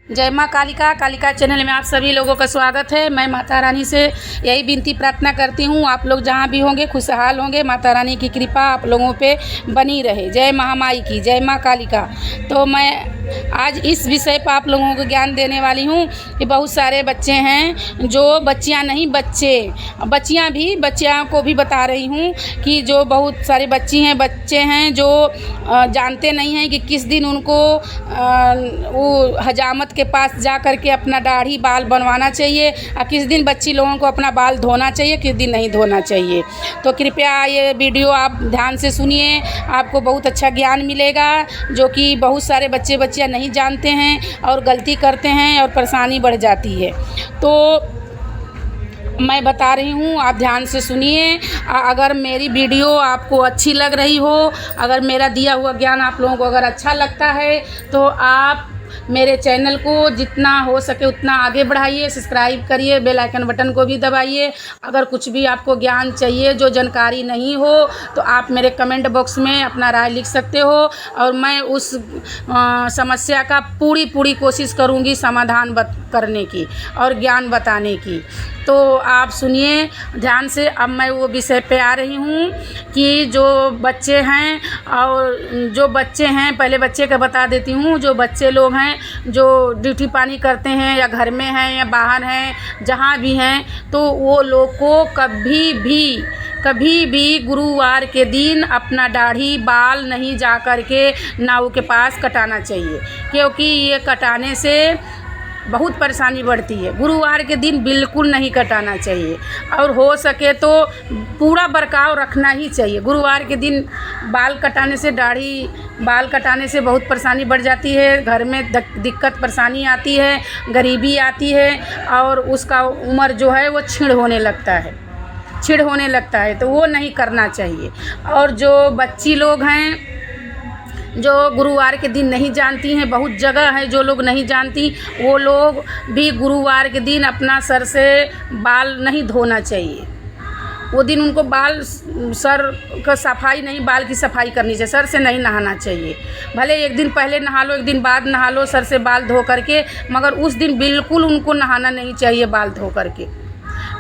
जय माँ कालिका। कालिका चैनल में आप सभी लोगों का स्वागत है। मैं माता रानी से यही विनती प्रार्थना करती हूँ, आप लोग जहाँ भी होंगे खुशहाल होंगे, माता रानी की कृपा आप लोगों पे बनी रहे। जय महामाई की, जय माँ कालिका। तो मैं आज इस विषय पर आप लोगों को ज्ञान देने वाली हूँ कि बहुत सारे बच्चे हैं, जो बच्चियाँ नहीं बच्चियाँ भी, बच्चियों को भी बता रही हूँ कि जो बहुत सारे बच्चे हैं जो जानते नहीं हैं कि किस दिन उनको वो हजामत के पास जा कर के अपना दाढ़ी बाल बनवाना चाहिए और किस दिन बच्ची लोगों को अपना बाल धोना चाहिए, किस दिन नहीं धोना चाहिए। तो कृपया ये वीडियो आप ध्यान से सुनिए, आपको बहुत अच्छा ज्ञान मिलेगा, जो कि बहुत सारे बच्चियां नहीं जानते हैं और गलती करते हैं और परेशानी बढ़ जाती है। तो मैं बता रही हूँ, आप ध्यान से सुनिए। अगर मेरी वीडियो आपको अच्छी लग रही हो, अगर मेरा दिया हुआ ज्ञान आप लोगों को अगर अच्छा लगता है तो आप मेरे चैनल को जितना हो सके उतना आगे बढ़ाइए, सब्सक्राइब करिए, बेल आइकन बटन को भी दबाइए। अगर कुछ भी आपको ज्ञान चाहिए, जो जानकारी नहीं हो, तो आप मेरे कमेंट बॉक्स में अपना राय लिख सकते हो और मैं उस समस्या का पूरी कोशिश करूँगी समाधान करने की और ज्ञान बताने की। तो आप सुनिए ध्यान से। अब मैं वो विषय पे आ रही हूँ कि जो बच्चे हैं और जो बच्चे हैं, पहले बच्चे का बता देती हूँ। जो बच्चे लोग हैं जो ड्यूटी पानी करते हैं या घर में हैं या बाहर हैं, जहाँ भी हैं, तो वो लोग को कभी भी गुरुवार के दिन अपना दाढ़ी बाल नहीं जा कर के नाऊ के पास कटाना चाहिए, क्योंकि ये कटाने से बहुत परेशानी बढ़ती है। गुरुवार के दिन बिल्कुल नहीं कटाना चाहिए और हो सके तो पूरा बरकाव रखना ही चाहिए। गुरुवार के दिन बाल कटाने से, दाढ़ी बाल कटाने से बहुत परेशानी बढ़ जाती है, घर में दिक्कत परेशानी आती है, गरीबी आती है और उसका उम्र जो है वो छीड़ होने लगता है, तो वो नहीं करना चाहिए। और जो बच्ची लोग हैं जो गुरुवार के दिन नहीं जानती हैं, बहुत जगह है जो लोग नहीं जानती, वो लोग भी गुरुवार के दिन अपना सर से बाल नहीं धोना चाहिए। वो दिन उनको सर का सफाई नहीं, बाल की सफाई करनी चाहिए, सर से नहीं नहाना चाहिए। भले एक दिन पहले नहा लो, एक दिन बाद नहा लो सर से बाल धो करके, मगर उस दिन बिल्कुल उनको नहाना नहीं चाहिए बाल धो करके,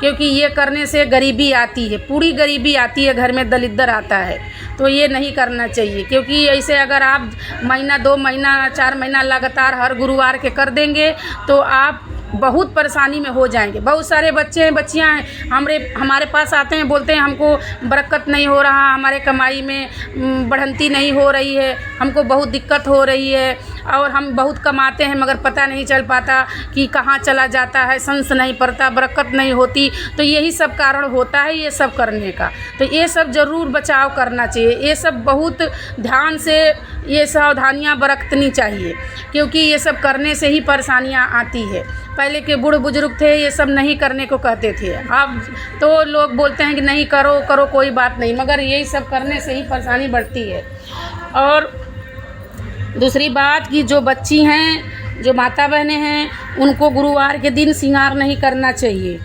क्योंकि ये करने से गरीबी आती है, पूरी गरीबी आती है, घर में दलिद्दर आता है। तो ये नहीं करना चाहिए, क्योंकि ऐसे अगर आप महीना 2 महीना 4 महीना लगातार हर गुरुवार के कर देंगे तो आप बहुत परेशानी में हो जाएंगे। बहुत सारे बच्चे हैं, बच्चियां हैं, हमारे पास आते हैं, बोलते हैं हमको बरकत नहीं हो रहा, हमारे कमाई में बढ़ंती नहीं हो रही है, हमको बहुत दिक्कत हो रही है और हम बहुत कमाते हैं मगर पता नहीं चल पाता कि कहाँ चला जाता है, संस नहीं पड़ता, बरकत नहीं होती। तो यही सब कारण होता है ये सब करने का। तो ये सब ज़रूर बचाव करना चाहिए, ये सब बहुत ध्यान से ये सावधानियाँ बरतनी चाहिए, क्योंकि ये सब करने से ही परेशानियाँ आती है। पहले के बूढ़े बुजुर्ग थे, ये सब नहीं करने को कहते थे। अब तो लोग बोलते हैं कि नहीं करो कोई बात नहीं, मगर यही सब करने से ही परेशानी बढ़ती है। और दूसरी बात कि जो बच्ची हैं, जो माता बहनें हैं, उनको गुरुवार के दिन श्रृंगार नहीं करना चाहिए,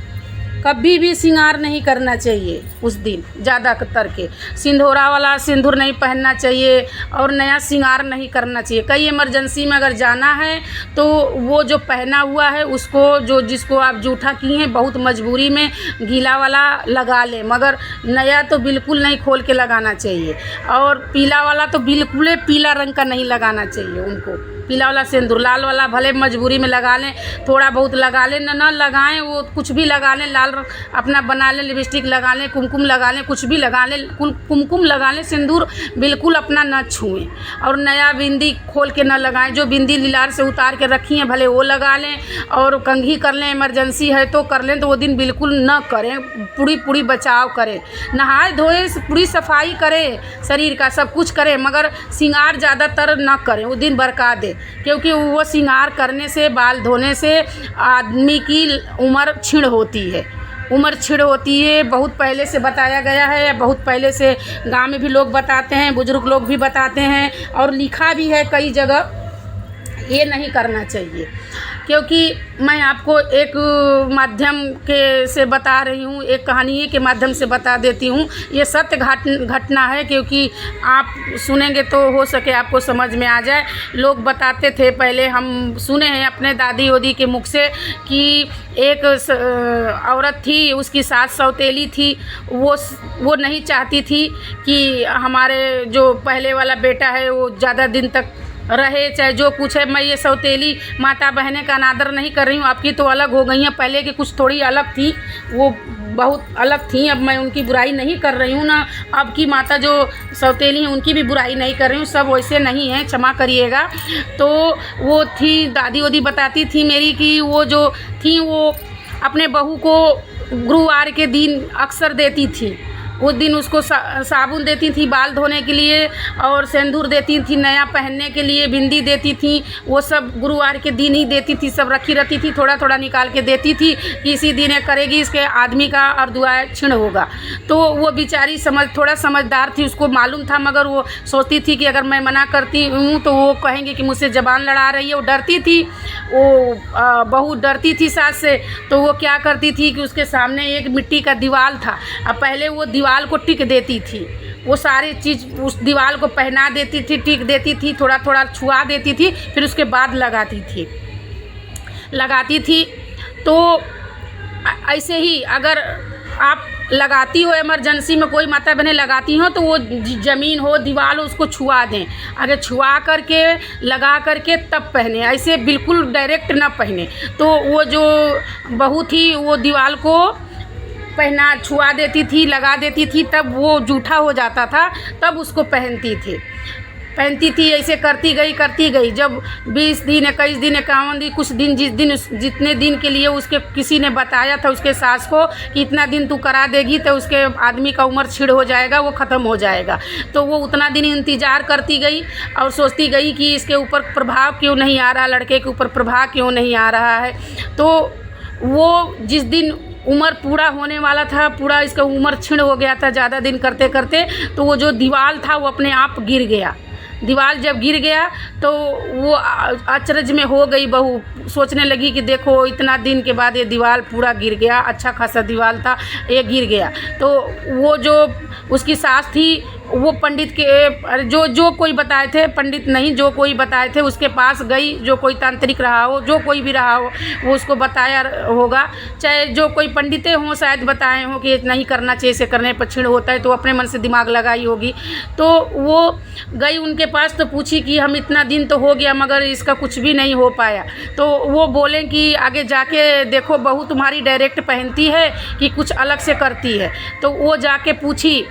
कभी भी श्रृंगार नहीं करना चाहिए उस दिन। ज़्यादा करके सिंदूरा वाला सिंदूर नहीं पहनना चाहिए और नया श्रृंगार नहीं करना चाहिए। कई इमरजेंसी में अगर जाना है तो वो जो पहना हुआ है उसको, जिसको आप जूठा किए हैं, बहुत मजबूरी में गीला वाला लगा लें, मगर नया तो बिल्कुल नहीं खोल के लगाना चाहिए। और पीला वाला तो बिल्कुल पीला रंग का नहीं लगाना चाहिए उनको, पीला वाला सिंदूर। लाल वाला भले मजबूरी में लगा लें, थोड़ा बहुत लगा लें, ना लगाएं, वो कुछ भी लगा लें, लाल अपना बना लें, लिपस्टिक लगा लें, कुमकुम लगा लें, कुछ भी लगा लें, कुमकुम लगा लें, सिंदूर बिल्कुल अपना न छुएं। और नया बिंदी खोल के न लगाएं, जो बिंदी लीलार से उतार के रखी हैं भले वो लगा लें और कंघी कर लें, इमरजेंसी है तो कर लें, तो वो दिन बिल्कुल न करें, पूरी बचाव करें, नहाए धोए पूरी सफाई करें, शरीर का सब कुछ करें, मगर श्रृंगार ज़्यादातर न करें, उस दिन बरका दें, क्योंकि वो श्रृंगार करने से, बाल धोने से आदमी की उम्र छीड़ होती है, बहुत पहले से बताया गया है, बहुत पहले से गांव में भी लोग बताते हैं, बुजुर्ग लोग भी बताते हैं और लिखा भी है कई जगह। ये नहीं करना चाहिए। क्योंकि मैं आपको एक माध्यम के से बता रही हूँ, एक कहानी के माध्यम से बता देती हूँ। ये सत्य घटना है, क्योंकि आप सुनेंगे तो हो सके आपको समझ में आ जाए। लोग बताते थे, पहले हम सुने हैं अपने दादी ओदी के मुख से कि एक औरत थी, उसकी सास सौतेली थी। वो नहीं चाहती थी कि हमारे जो पहले वाला बेटा है वो ज़्यादा दिन तक रहे, चाहे जो कुछ है। मैं ये सौतेली माता बहनें का अनादर नहीं कर रही हूँ, आपकी तो अलग हो गई हैं, पहले की कुछ थोड़ी अलग थी, वो बहुत अलग थी। अब मैं उनकी बुराई नहीं कर रही हूँ, ना अब की माता जो सौतेली हैं उनकी भी बुराई नहीं कर रही हूँ, सब वैसे नहीं हैं, क्षमा करिएगा। तो वो थी, दादी ओदी बताती थी मेरी कि वो जो थी वो अपने बहू को गुरुवार के दिन अक्सर देती थी। उस दिन उसको साबुन देती थी बाल धोने के लिए, और सिंदूर देती थी नया पहनने के लिए, बिंदी देती थी। वो सब गुरुवार के दिन ही देती थी, सब रखी रहती थी, थोड़ा थोड़ा निकाल के देती थी कि इसी दिन ये करेगी, इसके आदमी का और दुआ क्षीण होगा। तो वो बेचारी थोड़ा समझदार थी, उसको मालूम था, मगर वो सोचती थी कि अगर मैं मना करती हूँ तो वो कहेंगे कि मुझसे ज़बान लड़ा रही है। वो डरती थी, वो बहू डरती थी सास से। तो वो क्या करती थी कि उसके सामने एक मिट्टी का दीवार था, अब पहले वो दीवार को टिक देती थी, वो सारी चीज़ उस दीवार को पहना देती थी, टिक देती थी, थोड़ा थोड़ा छुआ देती थी, फिर उसके बाद लगाती थी। तो ऐसे ही अगर आप लगाती हो, इमरजेंसी में कोई माता बहनें लगाती हो, तो वो ज़मीन हो दीवार हो उसको छुआ दें, अगर छुआ करके लगा करके तब पहने, ऐसे बिल्कुल डायरेक्ट ना पहने। तो वो जो बहू थी वो दीवार को पहना छुआ देती थी, लगा देती थी, तब वो जूठा हो जाता था, तब उसको पहनती थी। ऐसे करती गई। जब 20 दिन 21 दिन 51 दिन कुछ दिन जितने दिन के लिए उसके किसी ने बताया था उसके सास को कि इतना दिन तू करा देगी तो उसके आदमी का उम्र छीड़ हो जाएगा, वो ख़त्म हो जाएगा। तो वो उतना दिन इंतज़ार करती गई और सोचती गई कि इसके ऊपर प्रभाव क्यों नहीं आ रहा, लड़के के ऊपर प्रभाव क्यों नहीं आ रहा है। तो वो जिस दिन उम्र पूरा होने वाला था, पूरा इसका उम्र छीण हो गया था ज़्यादा दिन करते करते, तो वो जो दीवार था वो अपने आप गिर गया। दीवार जब गिर गया तो वो अचरज में हो गई बहू, सोचने लगी कि देखो इतना दिन के बाद ये दीवार पूरा गिर गया, अच्छा खासा दीवार था, ये गिर गया। तो वो जो उसकी सास थी वो पंडित के जो कोई बताए थे, पंडित नहीं जो कोई बताए थे उसके पास गई, जो कोई तांत्रिक रहा हो, जो कोई भी रहा हो वो उसको बताया होगा, चाहे जो कोई पंडितें हों शायद बताए हों कि नहीं करना चाहिए, इसे करने पर छीण होता है, तो अपने मन से दिमाग लगाई होगी। तो वो गई उनके पास तो पूछी कि हम इतना दिन तो हो गया मगर इसका कुछ भी नहीं हो पाया। तो वो बोले कि आगे जाके देखो बहू तुम्हारी डायरेक्ट पहनती है कि कुछ अलग से करती है। तो वो जाके पूछी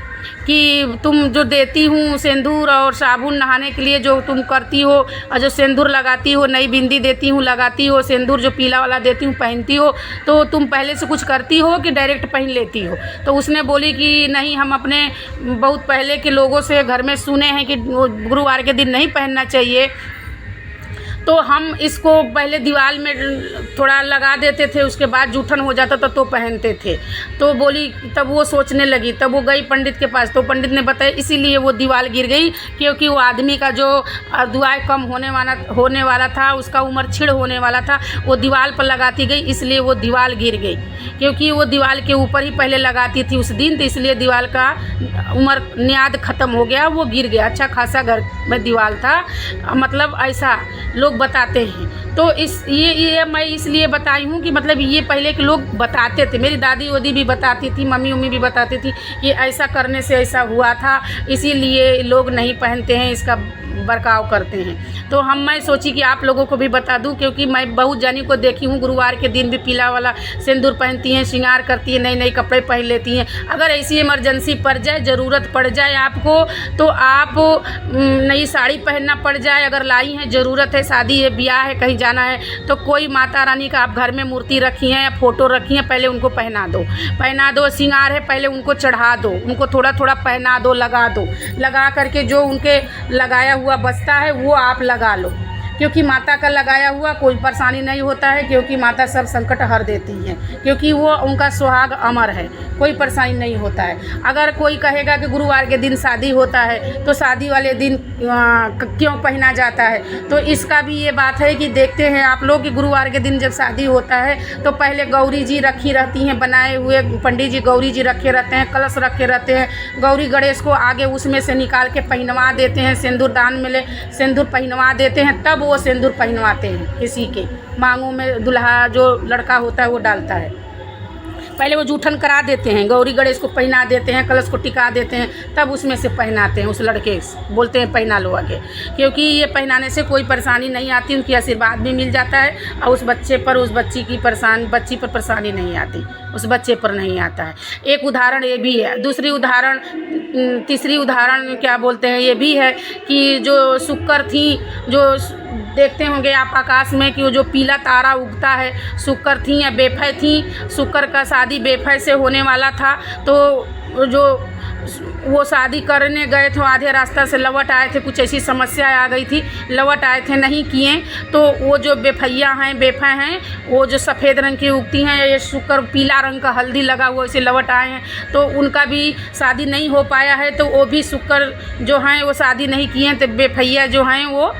कि तुम जो देती हूँ सिंदूर और साबुन नहाने के लिए जो तुम करती हो, और जो सिंदूर लगाती हो, नई बिंदी देती हूँ लगाती हो, सिंदूर जो पीला वाला देती हूँ पहनती हो, तो तुम पहले से कुछ करती हो कि डायरेक्ट पहन लेती हो? तो उसने बोली कि नहीं, हम अपने बहुत पहले के लोगों से घर में सुने हैं कि गुरुवार के दिन नहीं पहनना चाहिए, तो हम इसको पहले दीवार में थोड़ा लगा देते थे, उसके बाद जूठन हो जाता था तो पहनते थे। तो बोली, तब वो सोचने लगी, तब वो गई पंडित के पास, तो पंडित ने बताया इसीलिए वो दीवार गिर गई, क्योंकि वो आदमी का जो दुआएं कम होने वाला था, उसका उम्र छीड़ होने वाला था, वो दीवार पर लगाती गई, इसलिए वो दीवार गिर गई। क्योंकि वो दीवार के ऊपर ही पहले लगाती थी उस दिन, तो इसलिए दीवार का उम्र नियाद ख़त्म हो गया, वो गिर गया। अच्छा खासा घर में दीवार था, मतलब ऐसा लोग बताते हैं। तो ये मैं इसलिए बताई हूँ कि मतलब ये पहले के लोग बताते थे, मेरी दादी वादी भी बताती थी, मम्मी उम्मी भी बताती थी कि ऐसा करने से ऐसा हुआ था, इसीलिए लोग नहीं पहनते हैं, इसका बर्ताव करते हैं। तो मैं सोची कि आप लोगों को भी बता दूं, क्योंकि मैं बहुत जानी को देखी हूँ गुरुवार के दिन भी पीला वाला सिंदूर पहनती हैं, श्रृंगार करती हैं, नए नए कपड़े पहन लेती हैं। अगर ऐसी इमरजेंसी पड़ जाए, ज़रूरत पड़ जाए आपको, तो आप नई साड़ी पहनना पड़ जाए, अगर लाई हैं, ज़रूरत है, शादी है, ब्याह है, कहीं जाना है, तो कोई माता रानी का आप घर में मूर्ति रखी हैं या फ़ोटो रखी हैं, पहले उनको पहना दो, श्रृंगार है पहले उनको चढ़ा दो, उनको थोड़ा थोड़ा पहना दो, लगा करके जो उनके लगाया हुआ बस्ता है वो आप लगा लो। क्योंकि माता का लगाया हुआ कोई परेशानी नहीं होता है, क्योंकि माता सब संकट हर देती हैं, क्योंकि वो उनका सुहाग अमर है, कोई परेशानी नहीं होता है। अगर कोई कहेगा कि गुरुवार के दिन शादी होता है तो शादी वाले दिन क्यों पहना जाता है, तो इसका भी ये बात है कि देखते हैं आप लोग कि गुरुवार के दिन जब शादी होता है तो पहले गौरी जी रखी रहती हैं, बनाए हुए पंडित जी गौरी जी रखे रहते हैं, कलश रखे रहते हैं, गौरी गणेश को आगे उसमें से निकाल के पहनवा देते हैं, सिंदूर दान मिले सिंदूर पहनवा देते हैं, तब वो सिंदूर पहनवाते हैं किसी के मांगों में, दुल्हा जो लड़का होता है वो डालता है। पहले वो जूठन करा देते हैं, गौरी गणेश को पहना देते हैं, कलश को टिका देते हैं, तब उसमें से पहनाते हैं उस लड़के से, बोलते हैं पहना लो आगे, क्योंकि ये पहनाने से कोई परेशानी नहीं आती, उनकी आशीर्वाद भी मिल जाता है और उस बच्चे पर, उस बच्ची पर परेशानी नहीं आती, उस बच्चे पर नहीं आता है। एक उदाहरण ये भी है। दूसरी उदाहरण, तीसरी उदाहरण क्या बोलते हैं, ये भी है कि जो शुक्र थी, जो देखते होंगे आप आकाश में कि वो जो पीला तारा उगता है, शुक्र थी या बेफे थी, शुक्र का शादी बेफे से होने वाला था, तो जो वो शादी करने गए थे आधे रास्ता से लौट आए थे, कुछ ऐसी समस्या आ गई थी, लौट आए थे, नहीं किए, तो वो जो बेफैया हैं, बेफे हैं, वो जो सफ़ेद रंग की उगती हैं, ये शुक्र पीला रंग का हल्दी लगा हुआ ऐसे लौट आए हैं, तो उनका भी शादी नहीं हो पाया है, तो वो भी शुक्र जो हैं वो शादी नहीं किए हैं, तो बेफैया जो हैं वो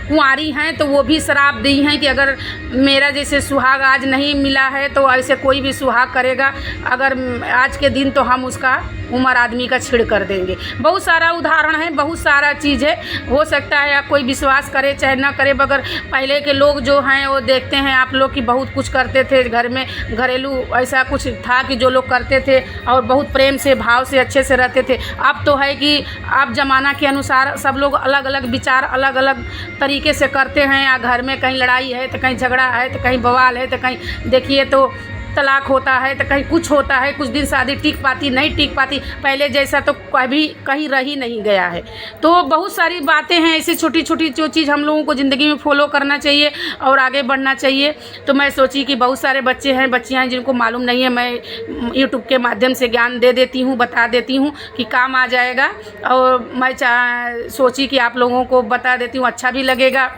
कुंवारी हैं, तो वो भी श्राप दी हैं कि अगर मेरा जैसे सुहाग आज नहीं मिला है तो ऐसे कोई भी सुहाग करेगा, अगर आज के दिन तो हम उसका उम्र आदमी का छिड़ कर देंगे। बहुत सारा उदाहरण है, बहुत सारा चीज़ है, हो सकता है आप कोई विश्वास करे चाहे ना करे, मगर पहले के लोग जो हैं वो देखते हैं आप लोग कि बहुत कुछ करते थे घर में, घरेलू ऐसा कुछ था कि जो लोग करते थे और बहुत प्रेम से भाव से अच्छे से रहते थे। अब तो है कि आप ज़माना के अनुसार सब लोग अलग अलग विचार अलग अलग तरीके से करते हैं, या घर में कहीं लड़ाई है तो कहीं झगड़ा है तो कहीं बवाल है तो कहीं देखिए तो तलाक होता है तो कहीं कुछ होता है, कुछ दिन शादी टिक पाती नहीं टिक पाती, पहले जैसा तो कभी कहीं रह ही नहीं गया है। तो बहुत सारी बातें हैं ऐसी छोटी छोटी जो चीज़ हम लोगों को ज़िंदगी में फॉलो करना चाहिए और आगे बढ़ना चाहिए। तो मैं सोची कि बहुत सारे बच्चे हैं, बच्चियाँ हैं जिनको मालूम नहीं है, मैं यूट्यूब के माध्यम से ज्ञान दे देती हूँ, बता देती हूँ कि काम आ जाएगा, और मैं सोची कि आप लोगों को बता देती हूँ, अच्छा भी लगेगा।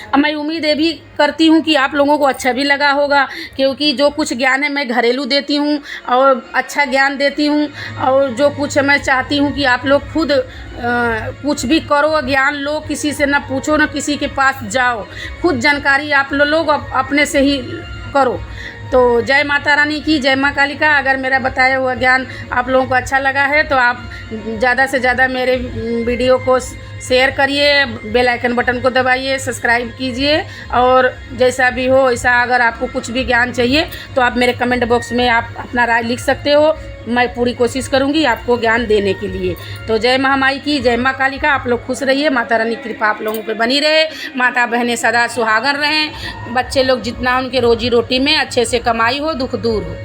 अब मैं उम्मीद ये भी करती हूँ कि आप लोगों को अच्छा भी लगा होगा, क्योंकि जो कुछ ज्ञान है मैं घरेलू देती हूँ और अच्छा ज्ञान देती हूँ, और जो कुछ मैं चाहती हूँ कि आप लोग खुद कुछ भी करो, ज्ञान लो, किसी से ना पूछो ना किसी के पास जाओ, खुद जानकारी आप लोग अपने से ही करो। तो जय माता रानी की, जय माँ कालिका। अगर मेरा बताया हुआ ज्ञान आप लोगों को अच्छा लगा है तो आप ज़्यादा से ज़्यादा मेरे वीडियो को शेयर करिए, बेल आइकन बटन को दबाइए, सब्सक्राइब कीजिए, और जैसा भी हो ऐसा अगर आपको कुछ भी ज्ञान चाहिए तो आप मेरे कमेंट बॉक्स में आप अपना राय लिख सकते हो। मैं पूरी कोशिश करूंगी आपको ज्ञान देने के लिए। तो जय महामाई की, जय माँ कालिका। आप लोग खुश रहिए, माता रानी की कृपा आप लोगों पे बनी रहे, माता बहनें सदा सुहागन रहें, बच्चे लोग जितना उनके रोजी रोटी में अच्छे से कमाई हो, दुख दूर हो।